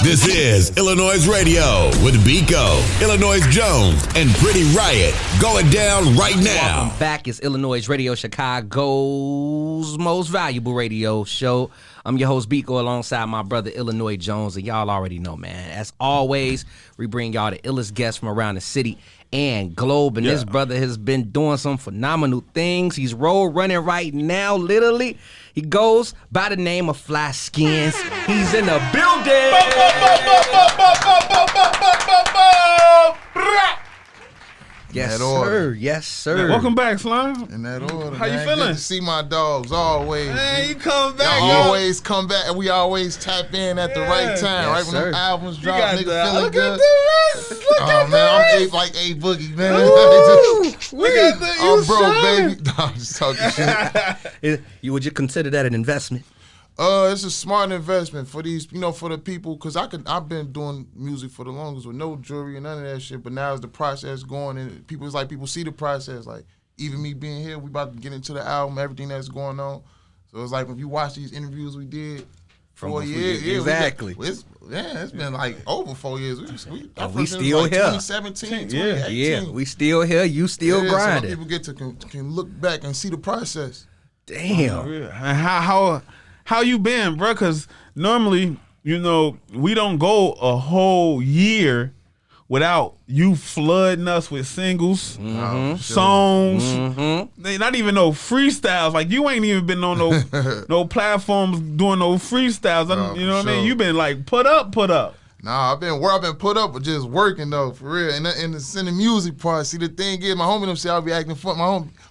This is iLLANOiZE Radio with Biko, iLLANOiZE Jones, and Pretty Riot. Going down right now. Welcome back. It's iLLANOiZE Radio, Chicago's most valuable radio show. I'm your host, Biko, alongside my brother, iLLANOiZE Jones, and y'all already know, man. As always, we bring y'all the illest guests from around the city and globe, and this brother has been doing some phenomenal things. He's road running right now, literally. He goes by the name of Fly Skinz. He's in the building. Yes, sir. Yes, sir. Man, welcome back, Slime. In that order, How man. you feeling? Good to see my dogs always. Man, you come back. Y'all always come back, and we always tap in at the right time, Yes, right sir. when the albums You drop. got Nigga the, feeling look good. at the wrist. Look Oh at man, the I'm wrist. like A Boogie, man. Look at the, you I'm broke, shining. baby. No, I'm just talking shit. Would you consider that an investment? It's a smart investment for these, for the people, because I've been doing music for the longest with no jewelry and none of that shit, but now as the process going, and people see the process, like, even me being here, we about to get into the album, everything that's going on. So it's like, if you watch these interviews we did, 4 years. Exactly. It's been like over 4 years. We still here. 2017, 2018. Yeah, we still here. You still So grinding. people get to can look back and see the process. Damn. And how you been, bro? Because normally, we don't go a whole year without you flooding us with singles, songs, They not even no freestyles. Like, you ain't even been on no platforms doing no freestyles. You know what I mean? You been like put up. Nah, I've been put up with just working though, for real. And the music part. See, the thing is, my homie them say I'll be acting funny.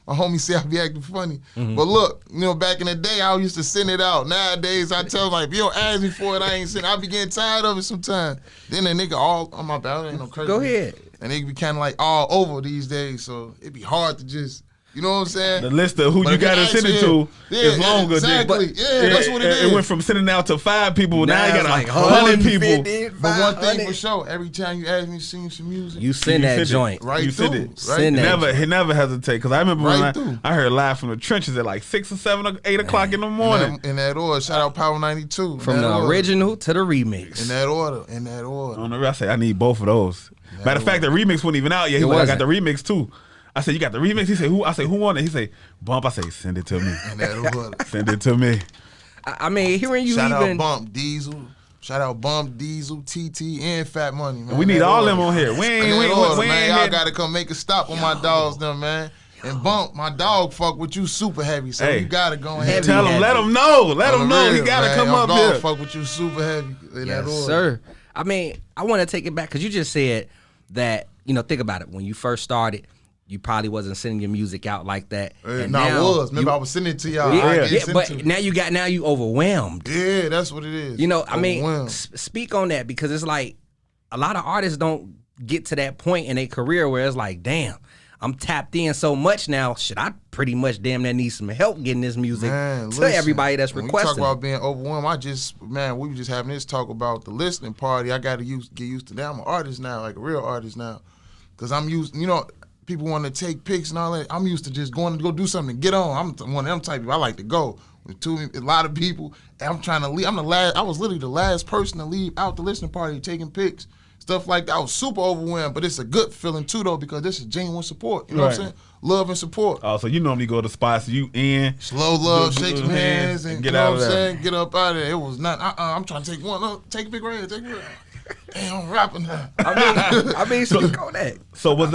My homie say I'll be acting funny. But look, back in the day, I used to send it out. Nowadays, I tell them, like, if you don't ask me for it, I ain't send it. I be getting tired of it sometimes. Then the nigga all on my back, ain't no crazy. Go ahead. And they be kind of like all over these days, so it be hard to just. You know what I'm saying? The list of who you got to send it to is longer. Exactly. That's what it is. It went from sending out to 5 people. Now you got like 100 people. But one thing for sure, every time you ask me to sing some music, You send that joint. right You through. send it. Send that. He never hesitate. Because I remember Right when through. I heard live from the trenches at like 6 or 7 or 8 o'clock in the morning. In that order. Shout out Power 92. From the original to the remix. In that order. On the rest, I say I need both of those. Matter of fact, the remix wasn't even out yet. He was like, I got the remix too. I said, you got the remix? He said, who? I said, who won it? He said, Bump. I say, send it to me. In that order. Send it to me. I mean, hearing you Shout even. out Bump Diesel. Shout out Bump Diesel, TT, and Fat Money, man. We need all them on here. We ain't man. Y'all had- got to come make a stop on my dogs, them, man. And Bump, my dog, fuck with you super heavy, so Hey, you got to go ahead. Tell him, let him know. Let him know. He got to come up dog here. fuck with you super heavy. In that Yes, order. sir. I mean, I want to take it back because you just said that, think about it. When you first started, you probably wasn't sending your music out like that. And I now was. Remember, I was sending it to y'all. but now you overwhelmed. Yeah, that's what it is. I mean, Overwhelmed. speak on that because it's like a lot of artists don't get to that point in their career where it's like, damn, I'm tapped in so much now. Shit, I pretty much damn near need some help getting this music Man, to listen, everybody that's when requesting. we talk about being overwhelmed, we were just having this talk about the listening party. I got to get used to that. I'm an artist now, like a real artist now. Because I'm used, people want to take pics and all that. I'm used to just going to go do something, get on. I'm one of them type of people. I like to go. With a lot of people, and I'm trying to leave. I was literally the last person to leave out the listening party, taking pics, stuff like that. I was super overwhelmed, but it's a good feeling too, though, because this is genuine support. You know what I'm saying? Love and support. Oh, so you normally go to spots you in. Slow love, shake some hands, and get you know out what of I'm there. saying? Get up out of there. It was not, I'm trying to take one. Look, take a big right here, take a big right. Damn, I'm rapping now. I mean, speak on that. So was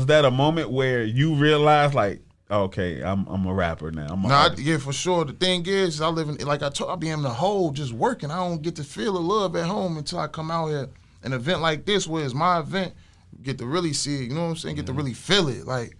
that a moment where you realized like, okay, I'm a rapper now. Yeah, for sure. The thing is, I live in, like I told, I be in the hole just working. I don't get to feel the love at home until I come out here. An event like this, where it's my event, get to really see it. You know what I'm saying? Get to really feel it, like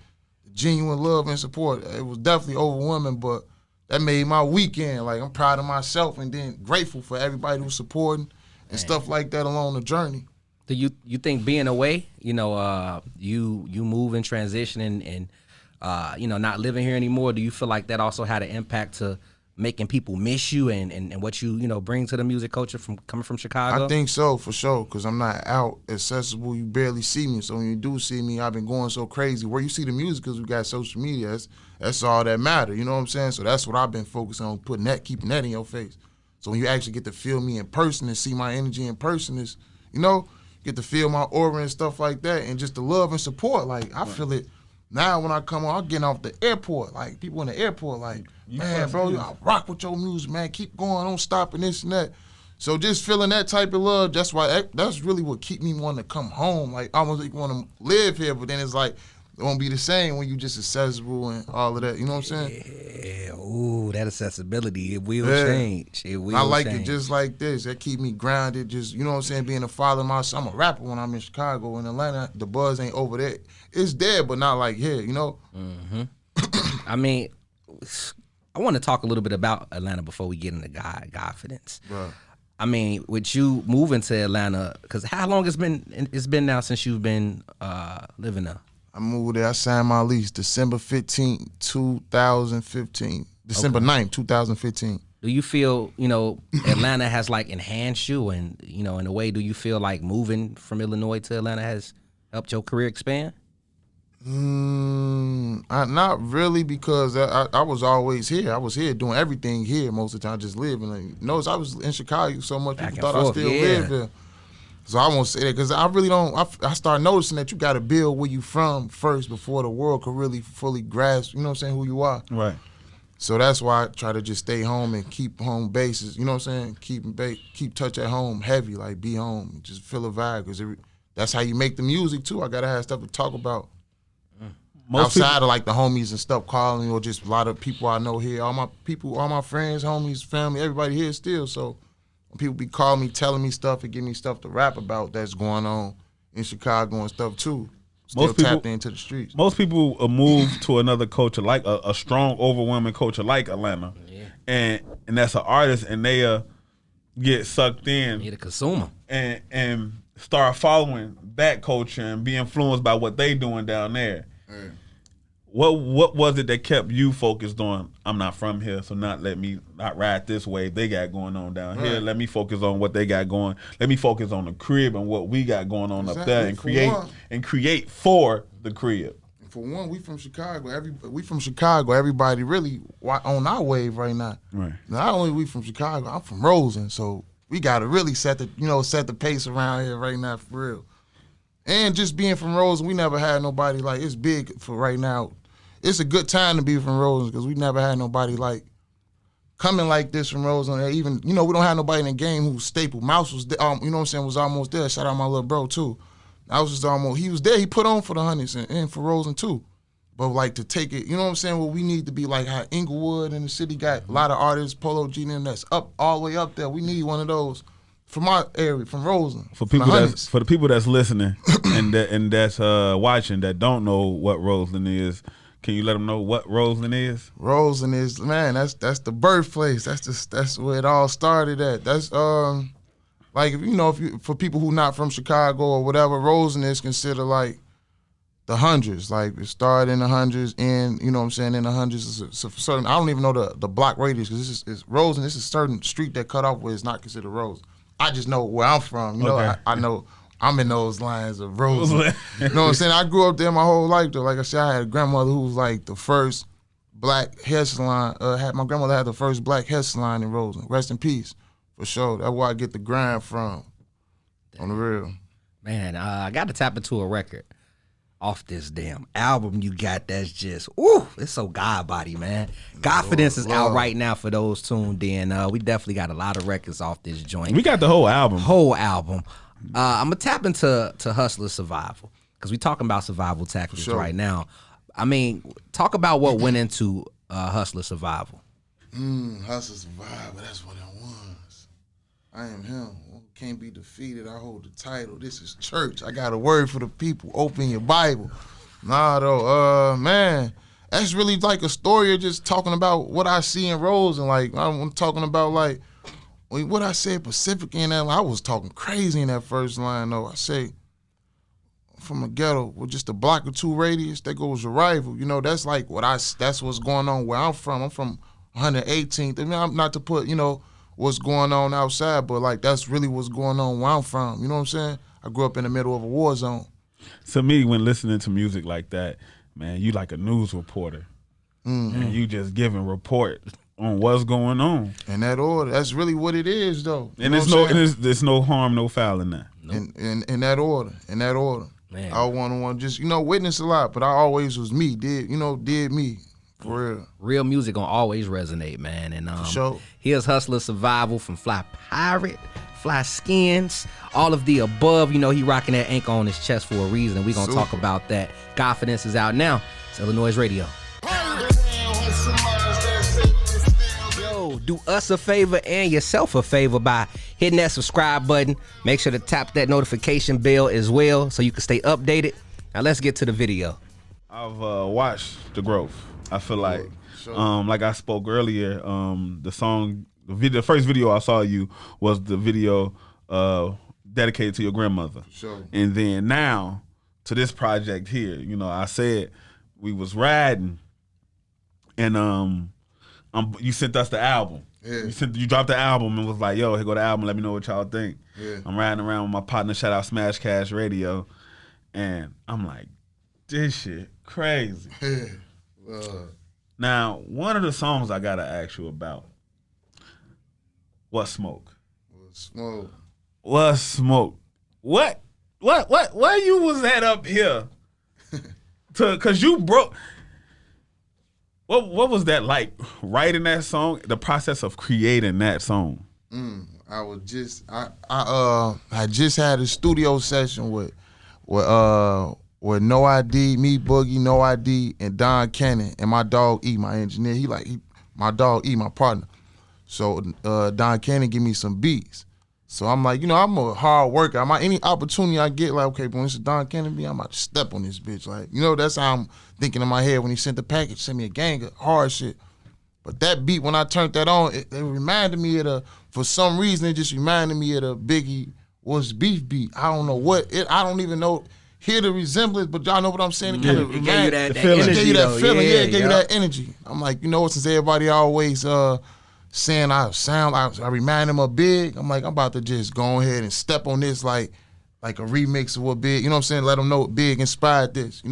genuine love and support. It was definitely overwhelming, but that made my weekend. Like, I'm proud of myself and then grateful for everybody who's supporting and stuff like that along the journey. Do you think being away, you move and transition and not living here anymore, do you feel like that also had an impact to making people miss you and what you bring to the music culture from coming from Chicago? I think so, for sure, because I'm not out accessible. You barely see me. So when you do see me, I've been going so crazy. Where you see the music, because we got social media, that's all that matter. You know what I'm saying? So that's what I've been focused on, keeping that in your face. So when you actually get to feel me in person and see my energy in person, is you know, get to feel my aura and stuff like that, and just the love and support. Like I feel it now when I come on. I'm getting off the airport, like people in the airport, like man, bro, I rock with your music, man. Keep going, don't stop, and this and that. So just feeling that type of love, that's really what keep me wanting to come home. Like I almost want to live here, but then it's like it won't be the same when you just accessible and all of that. You know what I'm saying? Yeah. Ooh, that accessibility, it will change. It will. I like change. it just like this. That keep me grounded. Just you know what I'm saying. Being a father of my son. I'm a rapper when I'm in Chicago. In Atlanta, the buzz ain't over there. It's there, but not like here. You know. Mm-hmm. I mean, I want to talk a little bit about Atlanta before we get into Godfidence. Right. I mean, with you moving to Atlanta, because how long it's been now since you've been living there? I moved there. I signed my lease December 15th, 2015. December 9th, 2015. Do you feel, Atlanta has like enhanced you, and in a way, do you feel like moving from Illinois to Atlanta has helped your career expand? Not really, because I was always here. I was here doing everything here most of the time. I just lived. And notice I was in Chicago so much, people thought I still lived there. So I won't say that because I really don't. I started noticing that you got to build where you from first before the world could really fully grasp, you know what I'm saying, who you are. Right. So that's why I try to just stay home and keep home bases, you know what I'm saying? Keep touch at home heavy, like be home, just feel a vibe, because that's how you make the music too. I got to have stuff to talk about. Outside of like the homies and stuff calling, or just a lot of people I know here, all my friends, homies, family, everybody here still. So when people be calling me, telling me stuff and giving me stuff to rap about that's going on in Chicago and stuff too. Still tapped into the streets. Most people move to another culture, like a strong, overwhelming culture like Atlanta, and that's an artist, and they get sucked in. You're the consumer. And start following that culture and be influenced by what they doing down there. What was it that kept you focused on, I'm not from here, so let me ride this wave they got going on down here. Let me focus on what they got going. Let me focus on the crib and what we got going on up there, and create for the crib. For one, we from Chicago. Everybody really on our wave right now. Right. Not only we from Chicago, I'm from Roseland, so we gotta really set the pace around here right now for real. And just being from Roseland, we never had nobody like, it's big for right now. It's a good time to be from Roseland because we never had nobody like coming like this from Roseland. Even, we don't have nobody in the game who's staple. Mouse was, was almost there. Shout out my little bro too. He was there. He put on for the Honeys and for Roseland too. But like to take it, well, we need to be like how Inglewood and the city got a lot of artists, Polo G and them that's up all the way up there. We need one of those. From our area, from Roseland. For the people that's listening and that's watching that don't know what Roseland is, can you let them know what Roseland is? Roseland is, man, that's the birthplace. That's where it all started at. That's like for people who not from Chicago or whatever, Roseland is considered like the hundreds. Like it started in the hundreds, and in the hundreds is a certain. I don't even know the block radius because this is Roseland. This is a certain street that cut off where it's not considered Roseland. I just know where I'm from. I know I'm in those lines of Roseland. You know what I'm saying? I grew up there my whole life, though. Like I said, I had a grandmother who was like the first black hair salon. My grandmother had the first black hair salon in Roseland. Rest in peace, for sure. That's where I get the grind from, on the real. Man, I got to tap into a record off this damn album you got that's just, ooh, it's so God body, man. Godfidence is out right now for those tuned in. We definitely got a lot of records off this joint. We got the whole album. I'm going to tap into Hustler Survival because we talking about survival tactics right now. I mean, talk about what went into Hustler Survival. Hustler Survival, that's what it was. I am him. Can't be defeated. I hold the title. This is church. I got a word for the people. Open your Bible. Nah, though, man, that's really like a story of just talking about what I see in Rose, and like I'm talking about like what I said Pacific in that line. I was talking crazy in that first line though. I say from a ghetto with just a block or two radius, there goes your rival. That's like that's what's going on where I'm from. I'm from 118th. I mean, I'm not to put what's going on outside, but like that's really what's going on where I'm from. You know what I'm saying? I grew up in the middle of a war zone. To me, when listening to music like that, man, you like a news reporter. Mm-hmm. And you just giving report on what's going on. In that order. That's really what it is, though. And there's no harm, no foul in that. Nope. In that order. In that order. Man. I want to just, witness a lot, but I always was me, did me. For real. Real music gonna always resonate, man. And sure. Here's Hustler Survival from Fly Skinz, all of the above. He rocking that anchor on his chest for a reason. We gonna talk about that. Godfidence is out now. It's iLLANOiZE Radio. Yo, do us a favor and yourself a favor by hitting that subscribe button. Make sure to tap that notification bell as well so you can stay updated. Now let's get to the video. I've watched the growth. I feel like, like I spoke earlier, the first video I saw you was the video dedicated to your grandmother. Sure. And then now to this project here, I said we was riding, and you sent us the album. Yeah. You dropped the album and was like, yo, here go the album. Let me know what y'all think. Yeah. I'm riding around with my partner, shout out Smash Cash Radio, and I'm like, this shit crazy. Now, one of the songs I gotta ask you about, What Smoke? What Smoke? What where you was at up here? Cause you broke. What was that like writing that song? The process of creating that song. I just had a studio session with No ID, me, Boogie, No ID, and Don Cannon, and my dog E, my engineer. My dog E, my partner. So Don Cannon give me some beats. So I'm like, I'm a hard worker. Any opportunity I get, like, okay, when it's a Don Cannon beat, I'm about to step on this bitch. Like, that's how I'm thinking in my head when he sent the package, sent me a gang of hard shit. But that beat, when I turned that on, it reminded me of for some reason, it just reminded me of the Biggie What's Beef beat. I don't know what, I don't even know. Hear the resemblance, but y'all know what I'm saying. It kind of gave you that feeling. energy. It gave you that feeling. Yeah, it gave you that energy. I'm like, since everybody always saying I remind them of Big, I'm like, I'm about to just go ahead and step on this like a remix of what Big, you know what I'm saying? Let them know what Big inspired this,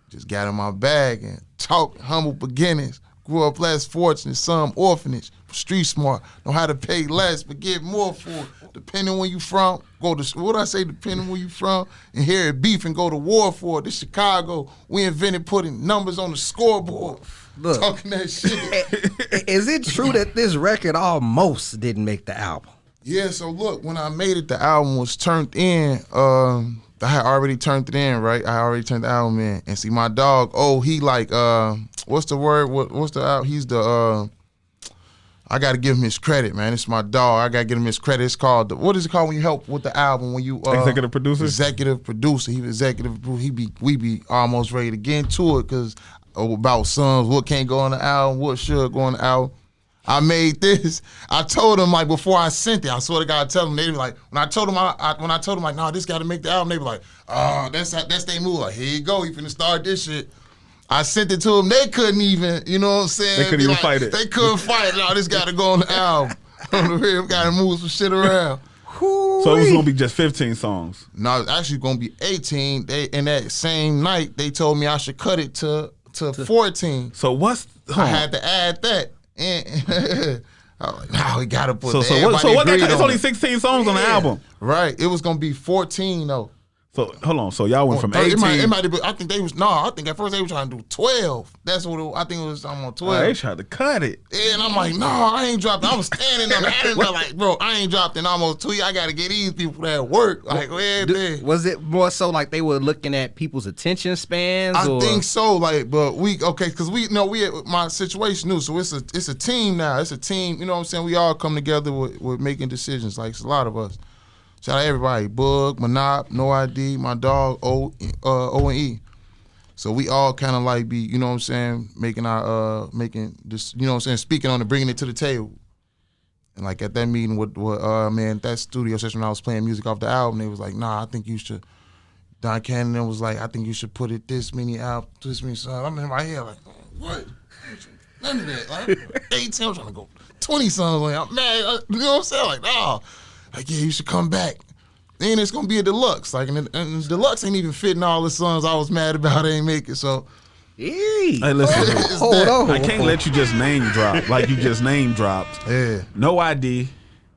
Just got in my bag and talk humble beginnings. Grew up less fortunate, some orphanage, street smart, know how to pay less but get more for it. Depending where you from, depending where you from, and hear it beef and go to war for it. This Chicago, we invented putting numbers on the scoreboard. Look, talking that shit. Is it true that this record almost didn't make the album? Yeah, so look, when I made it, the album was turned in. I had already turned it in, right? I already turned the album in. And see, my dog, he like, what's the word? What's the album? He's the, I got to give him his credit, man. It's my dog. I got to give him his credit. It's called, what is it called when you help with the album? When you executive producer? Executive producer. He was executive producer. We be almost ready to get into it because about songs, what can't go on the album, what should go on the album. I made this. I told him like before I sent it. I swear to God, I tell them they be like when I told them like, nah, this got to make the album. They be like, oh, that's their move. Like, here you go. You finna start this shit. I sent it to them. They couldn't even, you know what I'm saying? They couldn't even fight it. They couldn't fight it. No, this got to go on the album. On the real, got to move some shit around. So it was gonna be just 15 songs. No, it's actually gonna be 18. In that same night, they told me I should cut it to 14. So I had to add that. And I was like, no, we gotta put that. So what? It's only 16 songs on the album. Right. It was gonna be 14 though. So hold on. So y'all went from 18. It might have been. I think they was I think at first they were trying to do 12. That's what I think it was. I'm on 12. They tried to cut it. And I'm like, no, I ain't dropped. I was standing on it. Like, bro, I ain't dropped in almost 2 years. I gotta get these people that work. Like, was it more so like they were looking at people's attention spans? I think so. Like, but because we my situation new. So it's a team now. It's a team. You know what I'm saying? We all come together with making decisions. Like, it's a lot of us. Shout out everybody, Bug, Manop, No ID, my dog, O and E. So we all kind of like be, you know what I'm saying, making this, you know what I'm saying, speaking on it, bringing it to the table. And like at that meeting with that studio session when I was playing music off the album, they was like, nah, I think you should, Don Cannon was like, I think you should put it this many songs. I'm in my head like, what? None of that. Like, 18, I'm trying to go 20 songs. Like, I'm mad, you know what I'm saying? Like, nah. Like, yeah, you should come back. Then it's gonna be a deluxe. Like, and the deluxe ain't even fitting all the songs I was mad about. They ain't make it. So Hey, Hey, listen. hold on. I can't let you just name drop like you just name dropped. Yeah. No ID.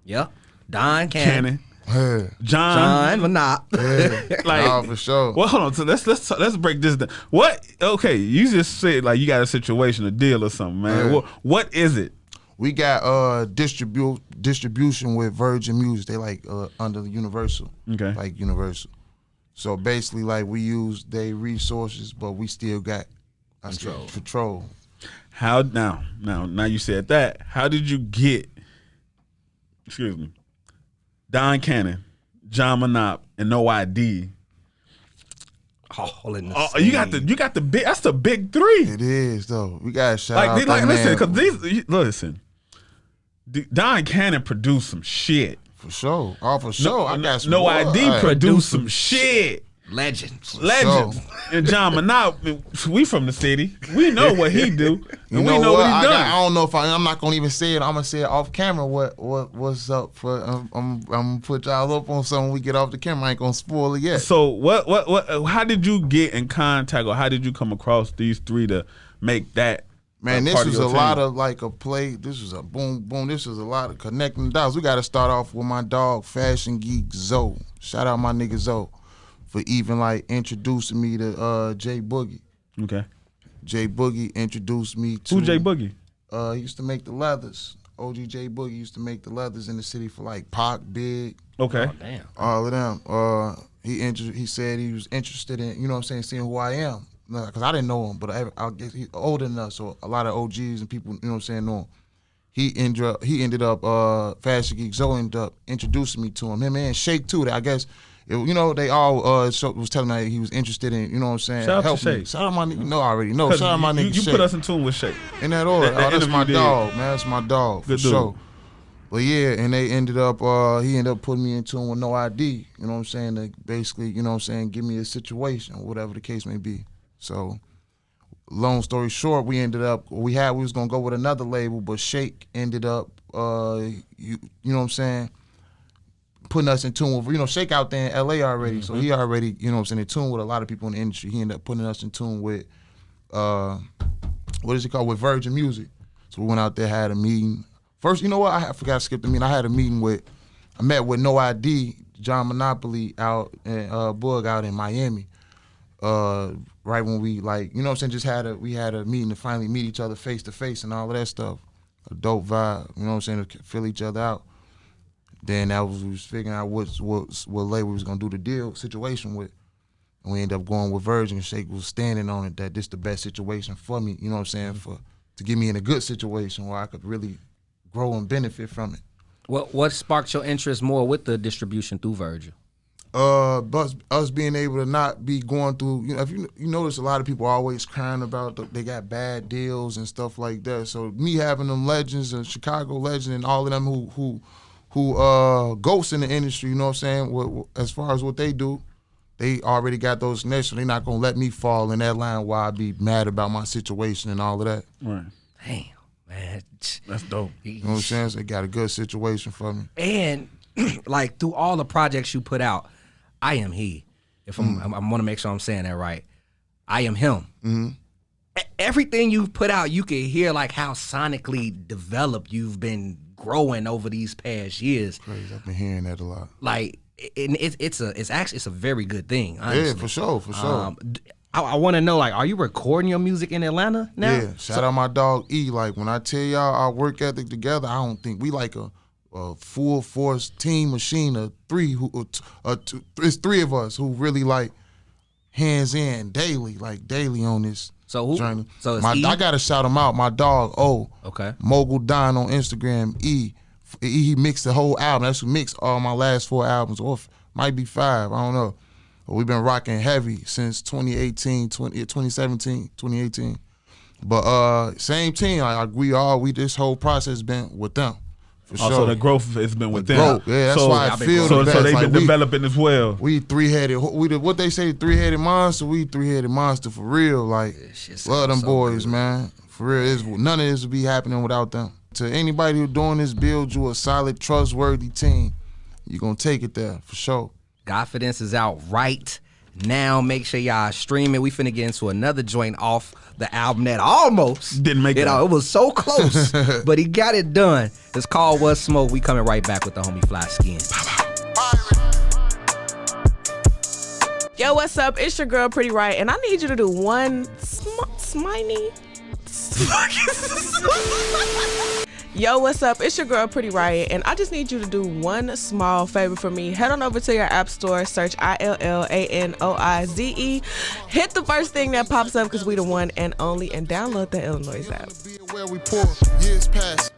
Yep. Don Cannon. Yeah. John Manop. Yeah. Like, Nah, for sure. Well, hold on. So let's break this down. What? Okay, you just said like you got a situation, a deal, or something, man. Yeah. What is it? We got distribution with Virgin Music. They like under Universal. Okay. Like Universal. So basically, like we use their resources, but we still got control. How now you said that. How did you get? Excuse me. Don Cannon, John Manop, and No ID. All in the Oh, you got the big. That's the big three. It is though. We got to shout Like, out. listen, man. because listen. Don Cannon produced some shit. For sure. Oh, for sure. I got some No more. ID Hey. produced some shit. Legends. Legends. And John Manop, we from the city. We know what he do. You And know we know what he I done. don't know if I'm not gonna even say it. I'm gonna say it off camera. What's up? For I'm gonna put y'all up on something. We get off the camera. I ain't gonna spoil it yet. So what how did you get in contact, or how did you come across these three to make that? Man, this part was of a your lot team? of like a play. This was a boom, boom. This was a lot of connecting dots. We got to start off with my dog, Fashion Geek Zoe. Shout out my nigga Zoe for even like introducing me to Jay Boogie. Okay. Jay Boogie introduced me to Who Jay Boogie? He used to make the leathers. OG Jay Boogie used to make the leathers in the city for like Pac, Big, Okay. Oh, damn. all of them. He said he was interested in, you know what I'm saying, seeing who I am. Because I didn't know him, but I guess he's older than us, so a lot of OGs and people, you know what I'm saying, know him. He ended up Fashion Geek Zoe ended up introducing me to him. Him and Shake too. I guess you know, they all was telling me he was interested in, you know what I'm saying, Shout out to help me. Shake. Shout out my nigga. No, I already know. Shout out my nigga You Shake. put us in tune with Shake. In that order. That That's my interview did. dog, man. That's my dog, Good for dude. sure. But yeah, and they ended up, he ended up putting me in tune with No ID, you know what I'm saying, to basically, you know what I'm saying, give me a situation, whatever the case may be. So, long story short, we was gonna go with another label, but Shake ended up, you know what I'm saying, putting us in tune with, you know, Shake out there in LA already, so he already, you know what I'm saying, in tune with a lot of people in the industry. He ended up putting us in tune with, what is it called, with Virgin Music. So we went out there, had a meeting. First, you know what, I forgot to skip the meeting. I had a meeting I met with No ID, John Monopoly out and Bug out in Miami. Right when we like, you know what I'm saying, we had a meeting to finally meet each other face to face and all of that stuff. A dope vibe, you know what I'm saying, to fill each other out. Then we was figuring out what label we was gonna do the deal situation with. And we ended up going with Virgin. Shake was standing on it that this the best situation for me, you know what I'm saying, to get me in a good situation where I could really grow and benefit from it. What sparked your interest more with the distribution through Virgil? But us being able to not be going through, you know, if you notice a lot of people always crying about they got bad deals and stuff like that. So me having them legends, and Chicago legend, and all of them who ghosts in the industry, you know what I'm saying, as far as what they do, they already got those connections. So they're not gonna let me fall in that line while I be mad about my situation and all of that. Right. Damn, man. That's dope. You know what I'm saying? So they got a good situation for me. And like through all the projects you put out, I am he. If I want to make sure I'm saying that right, I am him. Mm-hmm. Everything you've put out, you can hear like how sonically developed you've been growing over these past years. Crazy, I've been hearing that a lot. Like, it's a very good thing. Honestly. Yeah, for sure. I want to know, like, are you recording your music in Atlanta now? Yeah, shout out my dog E. Like, when I tell y'all our work ethic together, I don't think we like a full force team machine of three. It's three of us who really like hands in daily on this journey. So it's E? I gotta shout him out. My dog O. Okay. Mogul Don on Instagram. He mixed the whole album. That's who mixed all my last 4 albums, or might be 5. I don't know. But we've been rocking heavy since 2018. But same team. This whole process been with them. For sure. So the growth has been with them. Growth, yeah, that's why I feel the best. So they've like been developing as well. We three-headed. What they say, three-headed monster. We three-headed monster for real. Like, love them so boys, good. man. For real, none of this would be happening without them. To anybody who doing this, build you a solid, trustworthy team. You're gonna take it there for sure. Godfidence is out right Now make sure y'all stream it. We finna get into another joint off the album that almost Didn't make it. It was so close, but he got it done. It's called What Smoke. We coming right back with the homie Fly Skinz. Yo, what's up? It's your girl, Pretty Right, and I need you to do one sminy. Yo, what's up? It's your girl, Pretty Riot, and I just need you to do one small favor for me. Head on over to your app store, search iLLANOiZE. Hit the first thing that pops up because we the one and only, and download the iLLANOiZE app.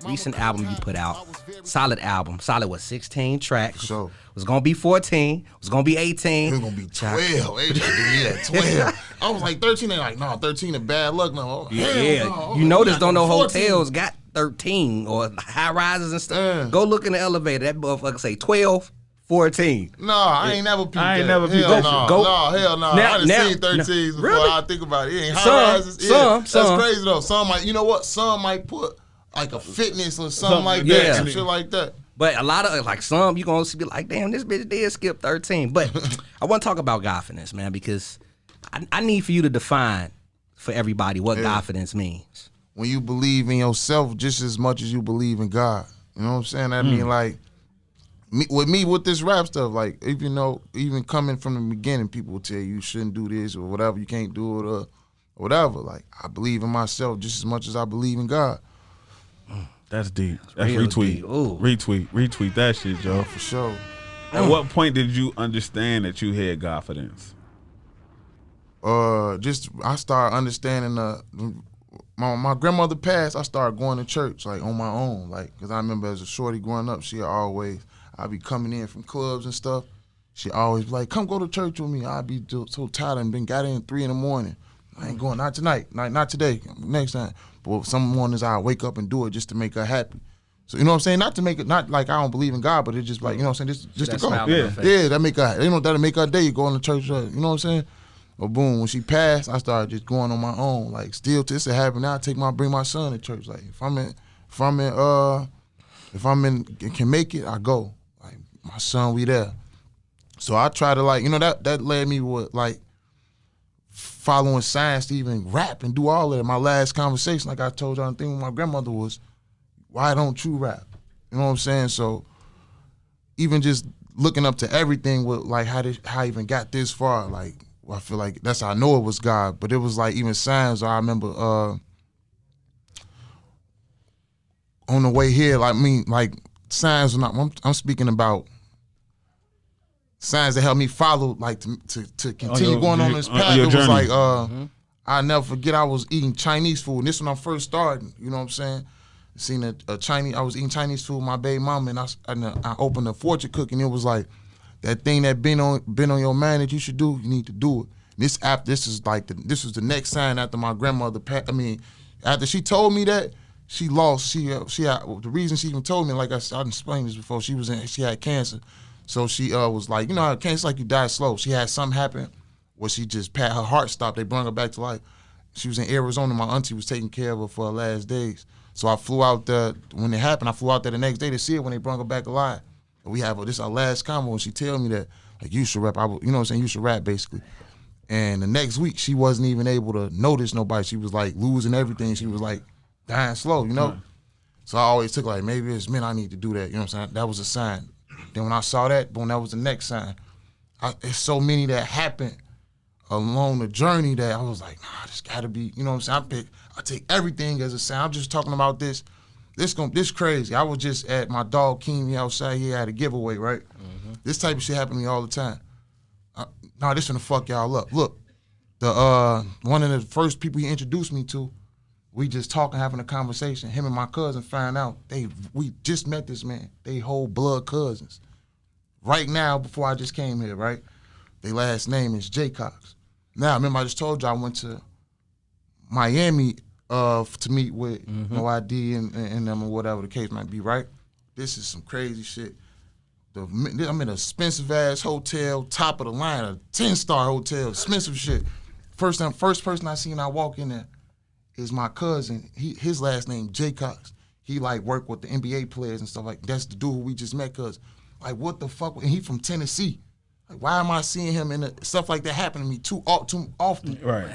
Recent album you put out, solid album. Solid was 16 tracks. Sure. Was gonna be 14. Was gonna be 18. It was gonna be 12. They just did me at 12. I was like 13. They like, no, 13 is bad luck. No, Yeah. no. You notice don't know 14. hotels got 13 or high rises and stuff. Go look in the elevator. That motherfucker say 12, 14. No, I ain't never peeped I ain't that. never peeped Hell that. no. Go. No, hell no. Now- I done now- seen 13s before. really? I think about it. It ain't high Some- rises. Yeah, some. That's crazy though. Some might, you know what? Some might put like a fitness or something like yeah. that. Some shit like that. But a lot of, like, some you gonna be like, damn, this bitch did skip 13. But I want to talk about Godfidence, man, because I need for you to define for everybody what Godfidence means. When you believe in yourself just as much as you believe in God. You know what I'm saying? I mean, like, with this rap stuff, like, even though, even coming from the beginning, people will tell you shouldn't do this or whatever, you can't do it or whatever. Like, I believe in myself just as much as I believe in God. That's deep. That's real retweet. deep. Ooh. Retweet that shit, Joe. For sure. At what point did you understand that you had Godfidence? I started understanding my grandmother passed. I started going to church like on my own, like, because I remember as a shorty growing up, I'd be coming in from clubs and stuff. She always be like, come go to church with me. I'd be so tired and got in 3 a.m. I ain't going, not tonight, not today, next time. But some mornings I wake up and do it just to make her happy. So you know what I'm saying? Not to make it, not like I don't believe in God, but it's just like, you know what I'm saying, just to go. Yeah, that make her, that'll make her day. You going to church, you know what I'm saying? But boom, when she passed, I started just going on my own. Like, still to this happen now, bring my son to church. Like, if I'm in, can make it, I go. Like, my son, we there. So I try to, like, that led me with, like, following science to even rap and do all of that. My last conversation, like I told y'all, the thing with my grandmother was, why don't you rap? You know what I'm saying? So even just looking up to everything with, like, how I even got this far, like, I feel like that's how I know it was God. But it was like even science. I remember on the way here, like science. I'm speaking about signs that helped me follow, like, to continue going on this path. It was journey. like, I'll never forget, I was eating Chinese food, and this when I first started, you know what I'm saying? Seen a Chinese, I was eating Chinese food with my baby mama, and I opened a fortune cookie, and it was like, that thing that been on your mind that you should do, you need to do it. This was the next sign after my grandmother after she told me that, she lost, she had, the reason she even told me, like I explained this before, she had cancer. So she was like, you know how cancer, like you die slow. She had something happen where she just her heart stopped. They brought her back to life. She was in Arizona. My auntie was taking care of her for her last days. So I flew out there when it happened. I flew out there the next day to see her when they brought her back alive. And we have this our last convo, and she tell me that, like, you should rap. You know what I'm saying? You should rap, basically. And the next week, she wasn't even able to notice nobody. She was like losing everything. She was like dying slow, you know? So I always took like, maybe it's meant I need to do that. You know what I'm saying? That was a sign. Then when I saw that, boom, that was the next sign. It's so many that happened along the journey that I was like, nah, this gotta be, you know what I'm saying? I take everything as a sign. I'm just talking about this crazy. I was just at my dog King outside here at a giveaway, right? Mm-hmm. This type of shit happen to me all the time. Nah, this finna fuck y'all up. Look, one of the first people he introduced me to, we just talking, having a conversation. Him and my cousin find out we just met this man. They whole blood cousins. Right now, before I just came here, right? Their last name is J. Cox. Now, remember I just told you I went to Miami to meet with No ID and them or whatever the case might be, right? This is some crazy shit. I'm in a expensive ass hotel, top of the line, a 10-star hotel, expensive shit. First person I seen I walk in there is my cousin. His last name J. Cox. He like work with the NBA players and stuff like. That's the dude who we just met. Cause like what the fuck? And he from Tennessee. Like, why am I seeing him in stuff like that happen to me too often? Right.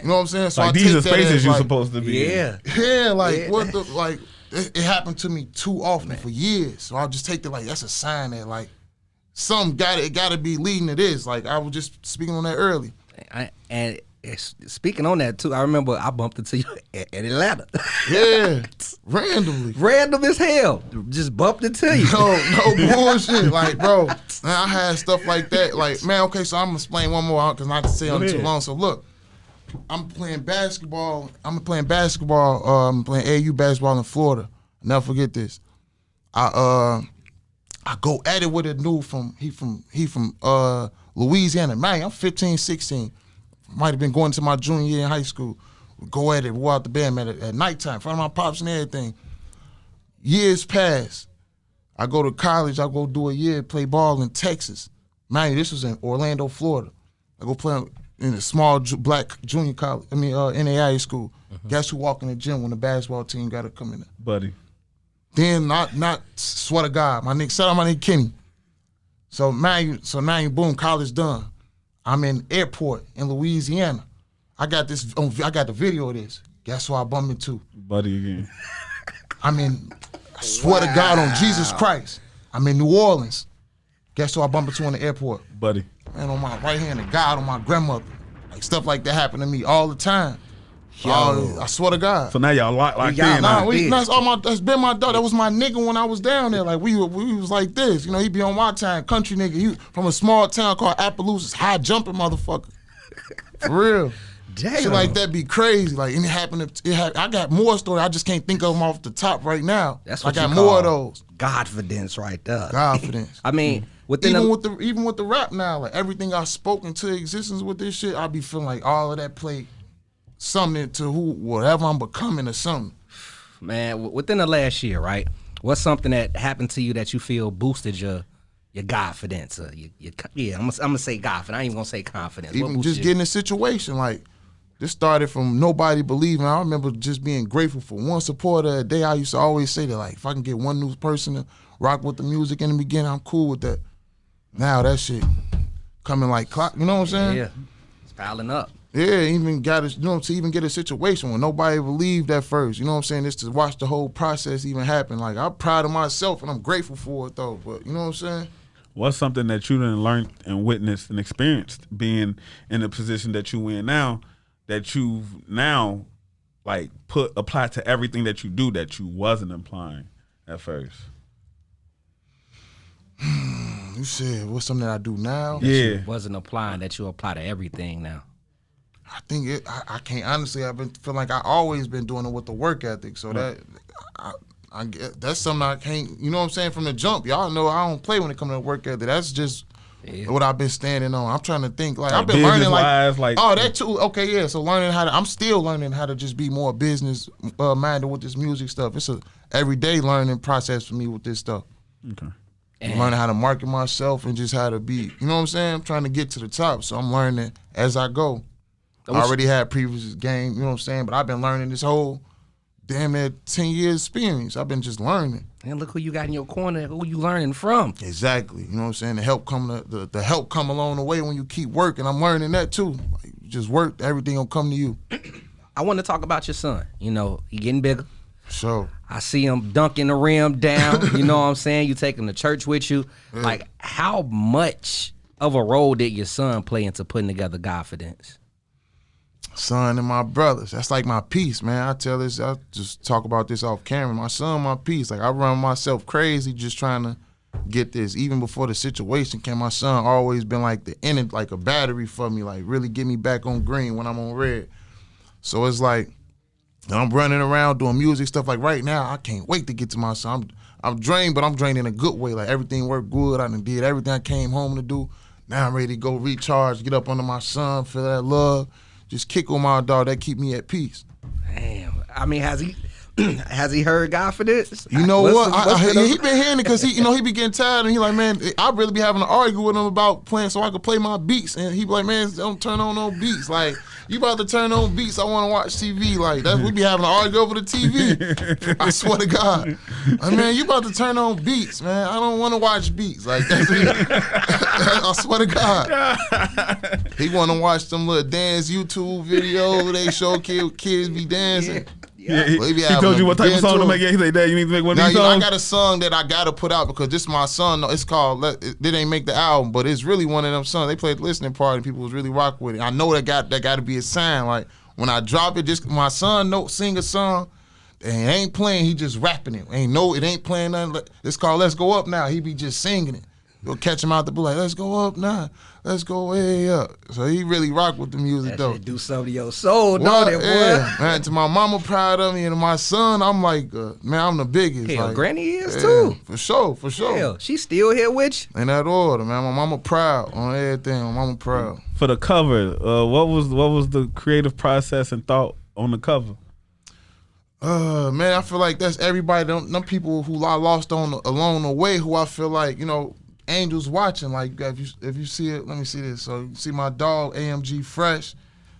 You know what I'm saying? So Like I these are take that spaces as, you're like, supposed to be in. Yeah, like what the like it happened to me too often for years. So I'll just take it like that's a sign that like something gotta be leading to this. Like I was just speaking on that early. Speaking on that too, I remember I bumped into you at Atlanta. Yeah, randomly. Random as hell. Just bumped into you. No bullshit. Like, bro, man, I had stuff like that. Like, man, okay, so I'm gonna explain one more because not to say on too long. So look, I'm playing basketball. I'm playing AAU basketball in Florida. I'll never forget this. I go at it with a dude from Louisiana. Man, I'm 15, 16. Might have been going to my junior year in high school. We go at it, we go out the band, man, at nighttime, in front of my pops and everything. Years pass. I go to college, I go do a year, play ball in Texas. Man, this was in Orlando, Florida. I go play in a small black junior college, NAIA school. Guess who walked in the gym when the basketball team got to come in there? Buddy. Then not swear to God, shout out my nigga Kenny. So now boom, college done. I'm in airport in Louisiana. I got the video of this. Guess who I bumped into? Buddy again. I swear to God on Jesus Christ. I'm in New Orleans. Guess who I bumped into in the airport? Buddy. Man, on my right hand, God on my grandmother. Like stuff like that happened to me all the time. I swear to God. So now y'all locked in. That's been my dog. That was my nigga when I was down there. Like we was like this. You know, he be on my time, country nigga. He from a small town called Appaloosa's, high jumping motherfucker. For real. Damn. Shit like that be crazy. Like and it happened. I got more stories. I just can't think of them off the top right now. That's what I got you more of call those. Godfidence right there. Godfidence. I mean, even with the rap now, like everything I've spoken to existence with this shit, I be feeling like all of that played something to whatever I'm becoming or something. Man, within the last year, right? What's something that happened to you that you feel boosted your Godfidence? I'm gonna say Godfidence. I ain't even gonna say confidence. Even just getting a situation like this started from nobody believing. I remember just being grateful for one supporter a day. I used to always say that like if I can get one new person to rock with the music in the beginning, I'm cool with that. Now that shit coming like clock. You know what I'm saying? Yeah, it's piling up. Yeah, even got to even get a situation when nobody believed at first. You know what I'm saying? Just to watch the whole process even happen. Like I'm proud of myself and I'm grateful for it though. But you know what I'm saying? What's something that you done learned and witnessed and experienced being in the position that you in now, that you've now like apply to everything that you do that you wasn't applying at first? You said what's something that I do now? You wasn't applying that you apply to everything now. I think I can't honestly. I've been feeling like I always been doing it with the work ethic. So that I get that's something I can't. You know what I'm saying from the jump. Y'all know I don't play when it comes to work ethic. That's just what I've been standing on. I'm trying to think like I've been learning like that too. Okay, yeah. So I'm still learning how to just be more business minded with this music stuff. It's a everyday learning process for me with this stuff. Okay. I'm learning how to market myself and just how to be. You know what I'm saying? I'm trying to get to the top, so I'm learning as I go. I already had previous game, you know what I'm saying? But I've been learning this whole damn near 10 years experience. I've been just learning. And look who you got in your corner, who you learning from. Exactly. You know what I'm saying? The help come along the way when you keep working. I'm learning that too. Like, you just work, everything will come to you. I want to talk about your son. You know, he getting bigger. So I see him dunking the rim down. You know what I'm saying? You take him to church with you. Yeah. Like, how much of a role did your son play into putting together Godfidence? Son and my brothers. That's like my piece, man. I just talk about this off camera. My son, my piece. Like I run myself crazy just trying to get this. Even before the situation came, my son always been like like a battery for me, like really get me back on green when I'm on red. So it's like I'm running around doing music stuff. Like right now, I can't wait to get to my son. I'm drained, but I'm drained in a good way. Like everything worked good. I done did everything I came home to do. Now I'm ready to go recharge, get up under my son, feel that love. Just kick on my dog. That keep me at peace. Damn. I mean, has he heard Godfidence? You know what? He been hearing it because he be getting tired and he like, man, I really be having to argue with him about playing so I could play my beats. And he be like, man, don't turn on no beats. Like You about to turn on beats, I want to watch TV. Like, that we be having an argument over the TV. I swear to God. Like, man, you about to turn on beats, man. I don't want to watch beats. Like, that's I swear to God. He want to watch them little dance YouTube videos where they show kids be dancing. Yeah, he told you what type of song to make. Yeah, he said, Dad, you need to make one of these songs. I got a song that I got to put out because this is my son. It's called, they didn't make the album, but it's really one of them songs. They played the listening party and people was really rocking with it. I know that got to be a sign. Like, when I drop it, just my son sing a song, and it ain't playing, he just rapping it. It ain't playing nothing. It's called Let's Go Up Now. He be just singing it. You'll catch him out the blue like, let's go up now. Let's go way up. So he really rock with the music, though. Do something to your soul, don't it, boy? Yeah, man, to my mama proud of me, and to my son, I'm like, man, I'm the biggest. Hell, like, Granny is too. For sure. Hell, she's still here with you. In that order, man. My mama proud on everything. My mama proud. For the cover, what was the creative process and thought on the cover? Man, I feel like that's everybody. Them people who I lost along the way, who I feel like, angels watching. Like, if you see it, let me see this. So you see my dog AMG Fresh.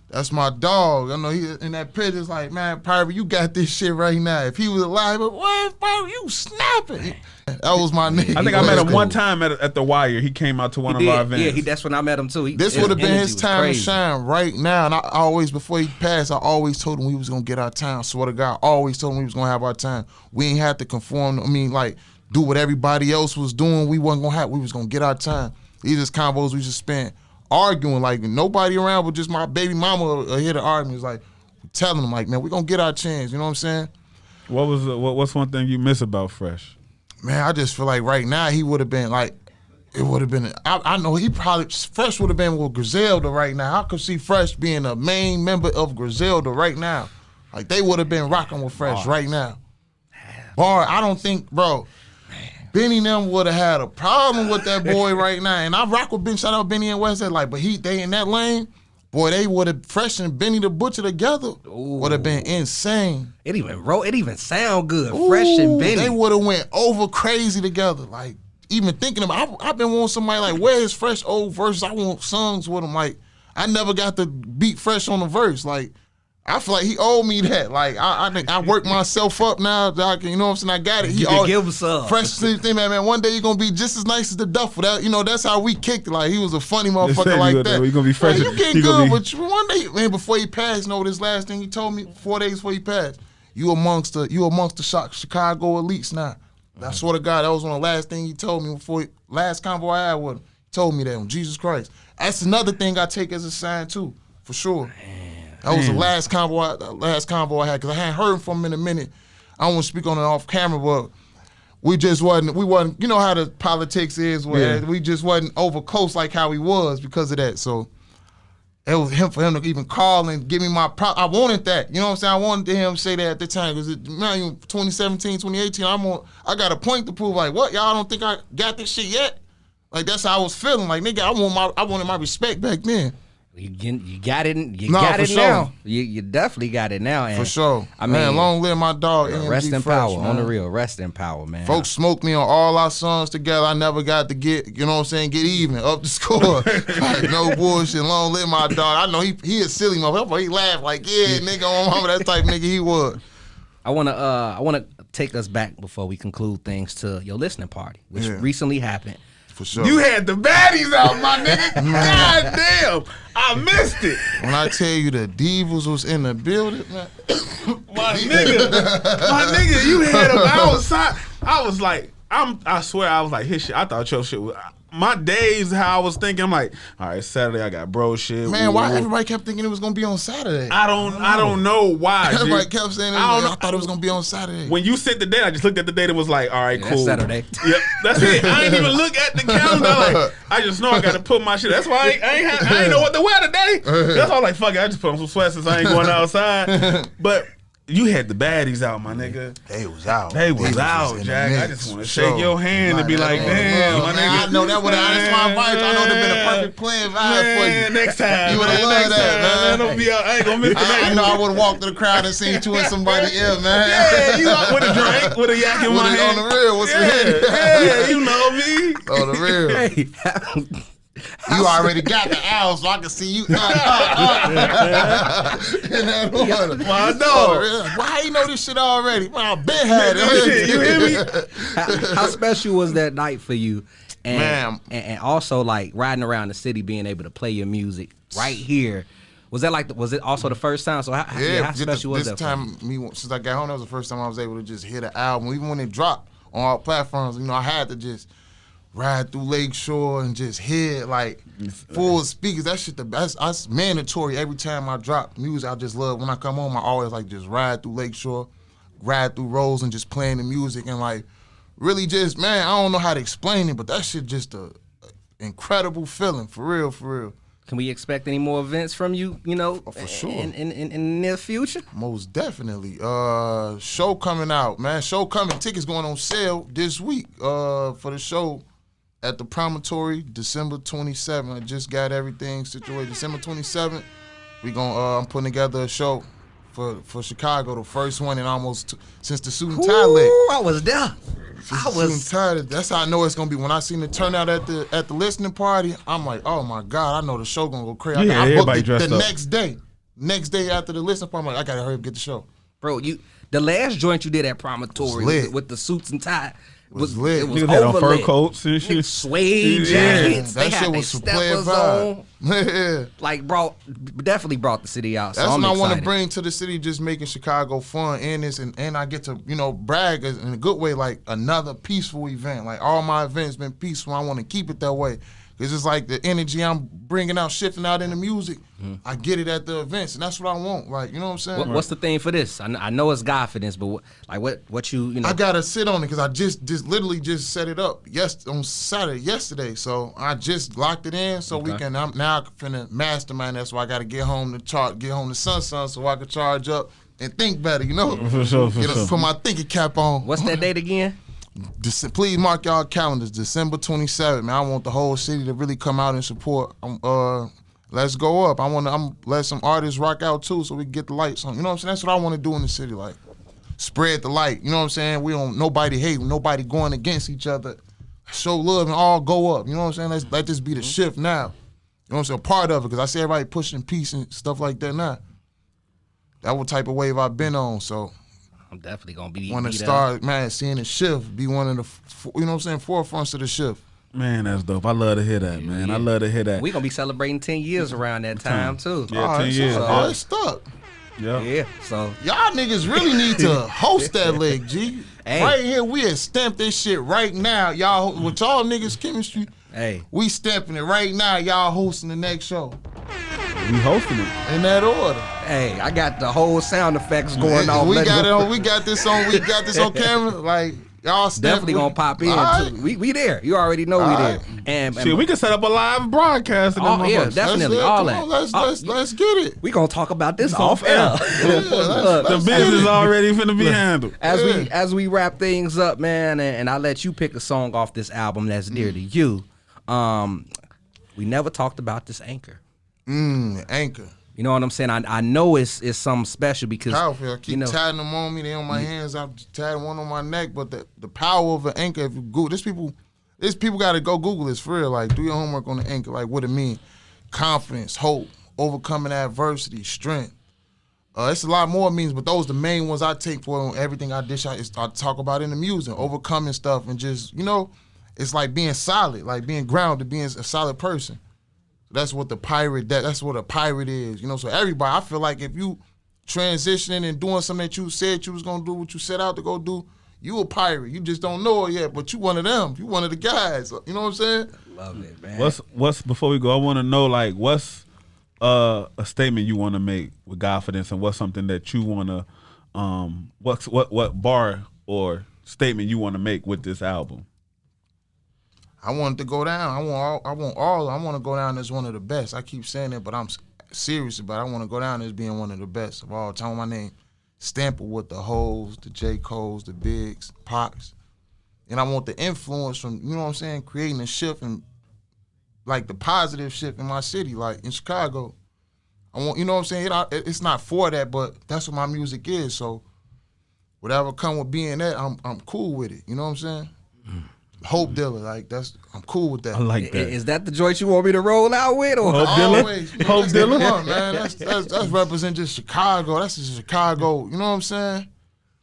That's my dog. I know he in that picture. It's like, man, Pirate, you got this shit right now. If he was alive, but what, Pirate, you snapping? That was my nigga. I think I met him one time at the Wire. He came out to one of our events. Yeah, that's when I met him too. This would have been his time to shine right now. And I always, before he passed, I always told him we was gonna get our time. Swear to God, I always told him we was gonna have our time. We ain't had to conform. Do what everybody else was doing. We wasn't gonna have. We was gonna get our time. These just combos we just spent arguing, like nobody around but just my baby mama here to argue. It's like telling them, like, man, we gonna get our chance. You know what I'm saying? What's one thing you miss about Fresh? Man, I just feel like right now he would have been like, it would have been. I know he probably Fresh would have been with Griselda right now. I could see Fresh being a main member of Griselda right now. Like, they would have been rocking with Fresh right now. I don't think, bro. Benny and them would have had a problem with that boy right now. And I rock with Ben. Shout out Benny and West. Like, but they in that lane, boy, they would have Fresh and Benny the Butcher together would have been insane. It even sound good. Fresh and Benny. They would have went over crazy together. Like, even thinking about, I've been wanting somebody like, where is Fresh old verses? I want songs with him. Like, I never got to beat Fresh on the verse. Like, I feel like he owed me that. Like, I think I worked myself up now. That I can, you know what I'm saying? I got it. You can give him some. Fresh thing, man. One day you're gonna be just as nice as the Duffel. That, that's how we kicked it. Like, he was a funny motherfucker like that. You're gonna be fresh. You getting good, but one day, man, before he passed, this last thing he told me 4 days before he passed, you amongst the Chicago elites now. I swear to God, that was one of the last thing he told me before last convo I had with him. He told me that on Jesus Christ. That's another thing I take as a sign too, for sure. Man. That was the last convo I had, because I hadn't heard from him in a minute. I don't want to speak on it off camera, but we wasn't, you know how the politics is, where we just wasn't over close like how he was because of that. So it was for him to even call and give me my prop. I wanted that. You know what I'm saying? I wanted him to say that at the time, because 2017, 2018, I got a point to prove. Like, what, y'all don't think I got this shit yet? Like, that's how I was feeling. Like, nigga, I wanted my respect back then. You got it. You got it sure. now. You definitely got it now. And for sure. I mean, man, long live my dog. Rest in Fresh, power. man. On the real, rest in power, man. Folks smoked me on all our songs together. I never got to get, you know what I'm saying, get even, up the score. Like, no bullshit. Long live my dog. I know he a silly motherfucker. He laughed like, yeah, nigga, on mama, that type nigga he was. I wanna take us back before we conclude things to your listening party, which recently happened. For sure. You had the baddies out, my nigga. God damn, I missed it. When I tell you the Divas was in the building, man. my nigga, you had them outside. I was like, I swear, I was like, his shit. I thought your shit was. My days, how I was thinking, I'm like, all right, Saturday I got bro shit. Man, why everybody kept thinking it was gonna be on Saturday? I don't know why. Everybody kept saying I thought it was gonna be on Saturday. When you sent the date, I just looked at the date and was like, all right, cool. That's Saturday. Yep, that's it. I ain't even look at the calendar. Like, I just know I got to put my shit. That's why I ain't know what to wear today. That's why I'm like, fuck it. I just put on some sweats since I ain't going outside. But you had the baddies out, my nigga. They was out, Jack. I just want to shake your hand and be like, damn, my nigga. I know that's my advice. I know that'd been a perfect plan vibe for you. Next time. You would have loved that, man. I ain't gonna miss the next I know I would have walked to the crowd and seen you and somebody else, man. Yeah, you know, with a drink, with a yak in my hand. On the real, what's yeah, you know me. On the real. Hey, You already got the owl, so I can see you. In that order. My dog. Why you know this shit already? Man, I been had it. You hear me? How special was that night for you? Man. And also like riding around the city, being able to play your music right here. Was that was it also the first time? So how special was that? This time, since I got home, that was the first time I was able to just hit an album. Even when it dropped on all platforms, I had to just ride through Lakeshore and just hit like full speakers. That shit, that's mandatory every time I drop music. I just love, when I come home, I always like just ride through Lakeshore, ride through Roseland, and just playing the music and like really just, man, I don't know how to explain it, but that shit just a incredible feeling, for real, for real. Can we expect any more events from you, for sure, in the near future? Most definitely. Show coming out, man. Show coming. Tickets going on sale this week for the show at the Promontory, December 27th. I just got everything situated. December 27th, I'm putting together a show for Chicago, the first one in almost since the Suit and Tie leg. I was there. That's how I know it's gonna be. When I seen the turnout at the listening party, I'm like, oh my God, I know the show gonna go crazy. Yeah, I booked everybody it dressed the up. next day after the listening party. I'm like, I gotta hurry up and get the show. Bro, the last joint you did at Promontory lit. with the suits and tie Was lit. It was Niggas had on overlit. fur coats and shit. Suede Yeah. jackets. They That had shit their was some player steppers on. vibe. Yeah. Like definitely brought the city out. So That's I'm what I want to excited. bring to the city, just making Chicago fun and I get to, brag in a good way, like another peaceful event. Like all my events been peaceful. I want to keep it that way. It's just like the energy I'm bringing out, shifting out in the music. I get it at the events, and that's what I want. Like, you know what I'm saying? What's the thing for this? I know it's Godfidence, but what you I gotta sit on it because I just literally just set it up on Saturday yesterday. So I just locked it in so we can. I'm now finna mastermind. That's why I gotta get home to Sun so I can charge up and think better. For sure. Put my thinking cap on. What's that date again? Please mark y'all calendars. December 27th. Man, I want the whole city to really come out and support. Let's go up. I'm let some artists rock out too, so we can get the lights on. You know what I'm saying? That's what I want to do in the city. Like, spread the light. You know what I'm saying? We don't nobody hate, nobody going against each other. Show love and all go up. You know what I'm saying? Let this be the shift now. You know what I'm saying? Part of it, because I see everybody pushing peace and stuff like that now. That what type of wave I've been on. So I'm definitely gonna be. want to start, man, seeing the shift, be one of the, forefronts of the shift. Man, that's dope. I love to hear that, man. I love to hear that. We gonna be celebrating 10 years around that time too. Yeah, 10 years. It's stuck. Yeah. So Y'all niggas really need to host that leg, G. Hey. Right here, we had stamped this shit right now. Y'all, with y'all niggas chemistry, hey, we stamping it right now. Y'all hosting the next show. We hosting it. In that order. hey, I got the whole sound effects going on. We got this on camera. Like, y'all Definitely gonna pop in All too. We there. You already know we there. And Shit, we can set up a live broadcast. In them yeah, motherfuckers. definitely Let's, all come that. on, let's get it. We gonna talk about this off off air. The business already finna be handled. As we wrap things up, man, and I let you pick a song off this album that's dear to you. We never talked about this anchor. Anchor. You know what I'm saying? I know it's something special because Powerful. I keep tying them on me. They on my hands. I've tied one on my neck. But the power of an anchor, if you Google, this people got to go Google this for real. Like, do your homework on the anchor. Like, what it mean? Confidence, hope, overcoming adversity, strength. It's a lot more means, but those the main ones I take for everything I talk about in the music, overcoming stuff, and just, it's like being solid, like being grounded, being a solid person. That's what that's what a pirate is, So everybody, I feel like if you transitioning and doing something that you said you was gonna do, what you set out to go do, you a pirate. You just don't know it yet, but you one of them. You one of the guys. You know what I'm saying? love it, man. What's before we go? I want to know, like, what's a statement you want to make with Godfidence, and what's something that you want to what bar or statement you want to make with this album? I want it to go down. I want to go down as one of the best. I keep saying it, but I'm serious about it. I want to go down as being one of the best of all time. My name stamped with the Hoes, the J. Coles, the Bigs, Pox. And I want the influence from, you know what I'm saying, creating a shift and like the positive shift in my city, like in Chicago. I want, you know what I'm saying? It's not for that, but that's what my music is. So whatever come with being that, I'm cool with it. You know what I'm saying? Hope dealer, like I'm cool with that. I like that. Is that the joint you want me to roll out with? Or? Hope dealer? Always, you know, Hope that's dealer? the one, man. That's represent just Chicago. That's just Chicago. You know what I'm saying?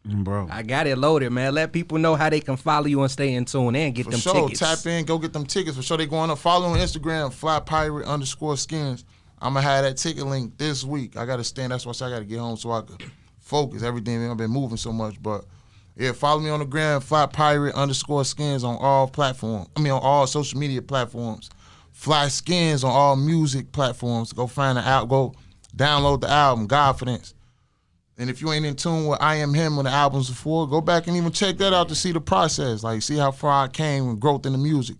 Bro. I got it loaded, man. Let people know how they can follow you and stay in tune and get For them sure, tickets. tap in, go get them tickets. For sure, they going up. Follow on Instagram, flypirate_skins. I'm going to have that ticket link this week. I got to stand. That's why I got to get home so I could focus. Everything, I've been moving so much. But, yeah, follow me on the gram, flypirate_skins on all platforms. On all social media platforms. Fly Skinz on all music platforms. Go find the album. Go download the album, Godfidence. And if you ain't in tune with I Am Him when the albums before, go back and even check that out to see the process. Like, see how far I came with growth in the music.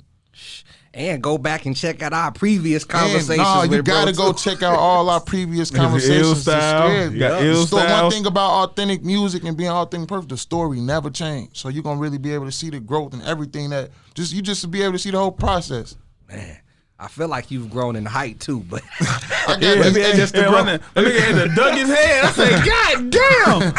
And go back and check out our previous conversations. And, you with gotta bro, go too. check out all our previous conversations. Ill style. You got ill style. One thing about authentic music and being authentic perfect, the story never changed. So you're gonna really be able to see the growth and everything that you just be able to see the whole process. Man, I feel like you've grown in height too, but I got That nigga had to dug his head. I said, God damn.